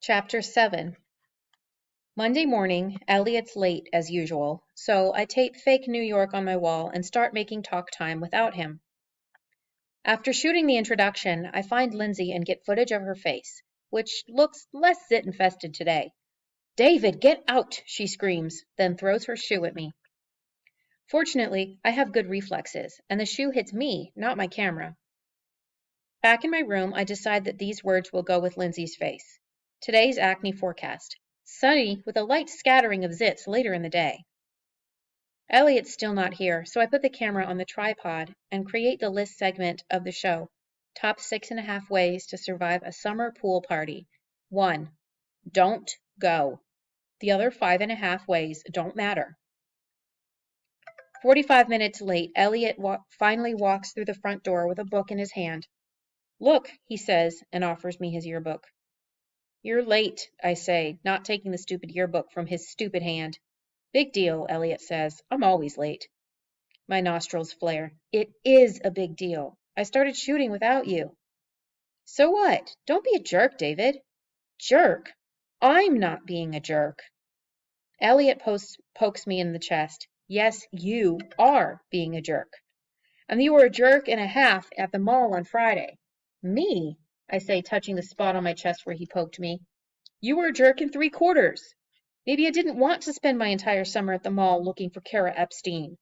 Chapter 7. Monday morning, Elliot's late as usual, so I tape fake New York on my wall and start making talk time without him. After shooting the introduction, I find Lindsay and get footage of her face, which looks less zit infested today. "David, get out!" she screams, then throws her shoe at me. Fortunately, I have good reflexes, and the shoe hits me, not my camera. Back in my room, I decide that these words will go with Lindsay's face. Today's acne forecast: sunny with a light scattering of zits later in the day. Elliot's still not here, so I put the camera on the tripod and create the list segment of the show. Top 6.5 ways to survive a summer pool party. 1. Don't go. The other 5.5 ways don't matter. 45 minutes late, Elliot finally walks through the front door with a book in his hand. "Look," he says, and offers me his yearbook. "You're late," I say, not taking the stupid yearbook from his stupid hand. "Big deal," Elliot says. "I'm always late." My nostrils flare. "It is a big deal. I started shooting without you." "So what? Don't be a jerk, David." "Jerk? I'm not being a jerk." Elliot pokes me in the chest. "Yes, you are being a jerk. And you were a jerk and a half at the mall on Friday." "Me?" I say, touching the spot on my chest where he poked me. "You were a jerk and 3/4. Maybe I didn't want to spend my entire summer at the mall looking for Kara Epstein."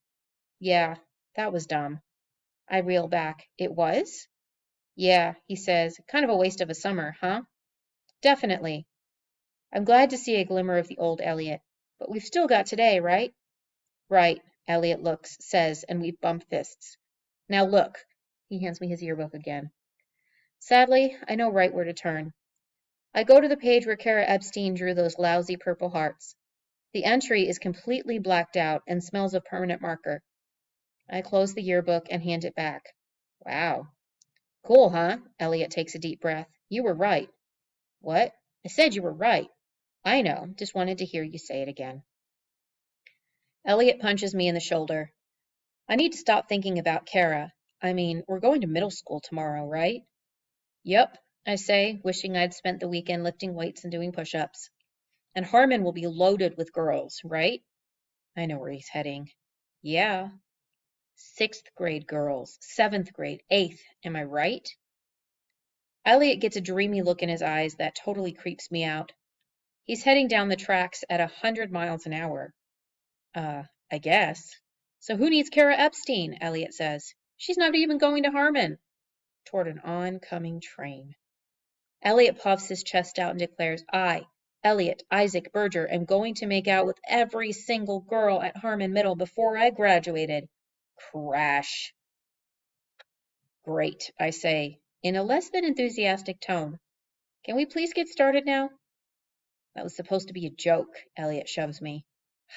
"Yeah, that was dumb." I reel back. "It was?" "Yeah," he says. "Kind of a waste of a summer, huh?" "Definitely." I'm glad to see a glimmer of the old Elliot. "But we've still got today, right?" "Right," Elliot says, and we bump fists. "Now look." He hands me his yearbook again. Sadly, I know right where to turn. I go to the page where Kara Epstein drew those lousy purple hearts. The entry is completely blacked out and smells of permanent marker. I close the yearbook and hand it back. "Wow. Cool, huh?" Elliot takes a deep breath. "You were right." "What?" "I said you were right." "I know. Just wanted to hear you say it again." Elliot punches me in the shoulder. "I need to stop thinking about Kara. I mean, we're going to middle school tomorrow, right?" "Yep," I say, wishing I'd spent the weekend lifting weights and doing push-ups. "And Harmon will be loaded with girls, right?" I know where he's heading. "Yeah." Sixth grade girls, seventh grade, eighth. Am I right? Elliot gets a dreamy look in his eyes that totally creeps me out. He's heading down the tracks at 100 miles an hour. I guess. "So who needs Kara Epstein?" Elliot says. "She's not even going to Harmon." Toward an oncoming train. Elliot puffs his chest out and declares, "I, Elliot Isaac Berger, am going to make out with every single girl at Harmon Middle before I graduated." Crash. "Great," I say, in a less than enthusiastic tone. "Can we please get started now?" "That was supposed to be a joke," Elliot shoves me.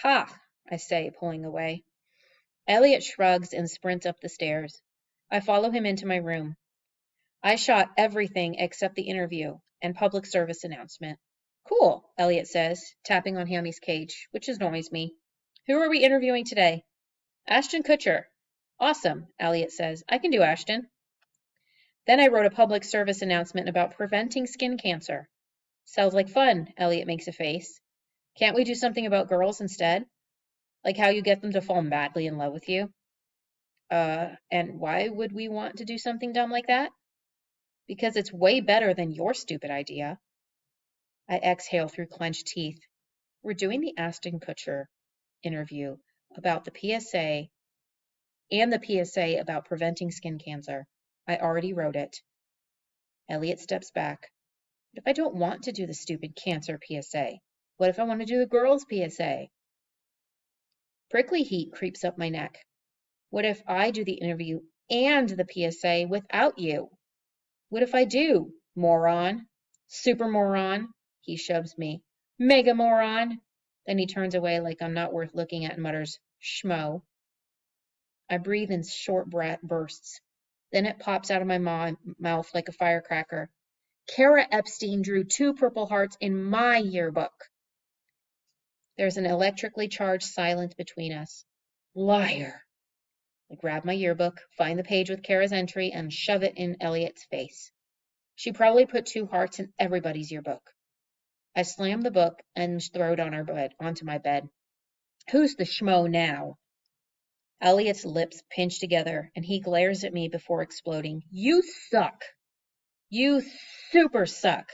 "Ha!" I say, pulling away. Elliot shrugs and sprints up the stairs. I follow him into my room. I shot everything except the interview and public service announcement. "Cool," Elliot says, tapping on Hammy's cage, which annoys me. "Who are we interviewing today?" "Ashton Kutcher." "Awesome," Elliot says. "I can do Ashton." Then I wrote a public service announcement about preventing skin cancer. "Sounds like fun," Elliot makes a face. "Can't we do something about girls instead? Like how you get them to fall madly in love with you?" And why would we want to do something dumb like that?" "Because it's way better than your stupid idea." I exhale through clenched teeth. We're doing the Ashton Kutcher interview about the PSA and the PSA about preventing skin cancer. I already wrote it. Elliot steps back. "What if I don't want to do the stupid cancer PSA? What if I want to do the girls PSA?" Prickly heat creeps up my neck. What if I do the interview and the PSA without you? "What if I do, moron?" "Super moron." He shoves me. "Mega moron." Then he turns away like I'm not worth looking at and mutters, "Schmo." I breathe in short bursts. Then it pops out of my mouth like a firecracker. "Kara Epstein drew 2 Purple Hearts in my yearbook." There's an electrically charged silence between us. Liar. I grab my yearbook, find the page with Kara's entry, and shove it in Elliot's face. She probably put 2 hearts in everybody's yearbook. I slam the book and throw it on our bed, onto my bed. Who's the schmo now? Elliot's lips pinch together, and he glares at me before exploding. You suck. You super suck.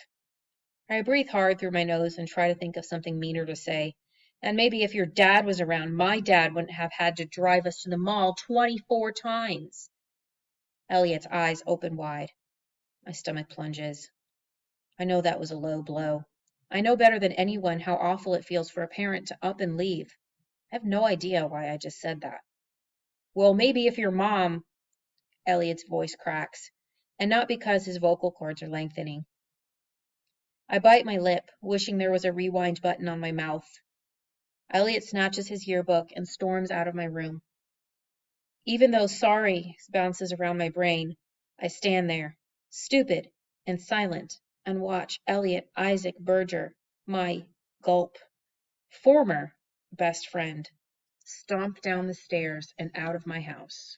I breathe hard through my nose and try to think of something meaner to say. And maybe if your dad was around, my dad wouldn't have had to drive us to the mall 24 times. Elliot's eyes open wide. My stomach plunges. I know that was a low blow. I know better than anyone how awful it feels for a parent to up and leave. I have no idea why I just said that. Well, maybe if your mom, Elliot's voice cracks, and not because his vocal cords are lengthening. I bite my lip, wishing there was a rewind button on my mouth. Elliot snatches his yearbook and storms out of my room. Even though sorry bounces around my brain, I stand there, stupid and silent, and watch Elliot Isaac Berger, my gulp, former best friend, stomp down the stairs and out of my house.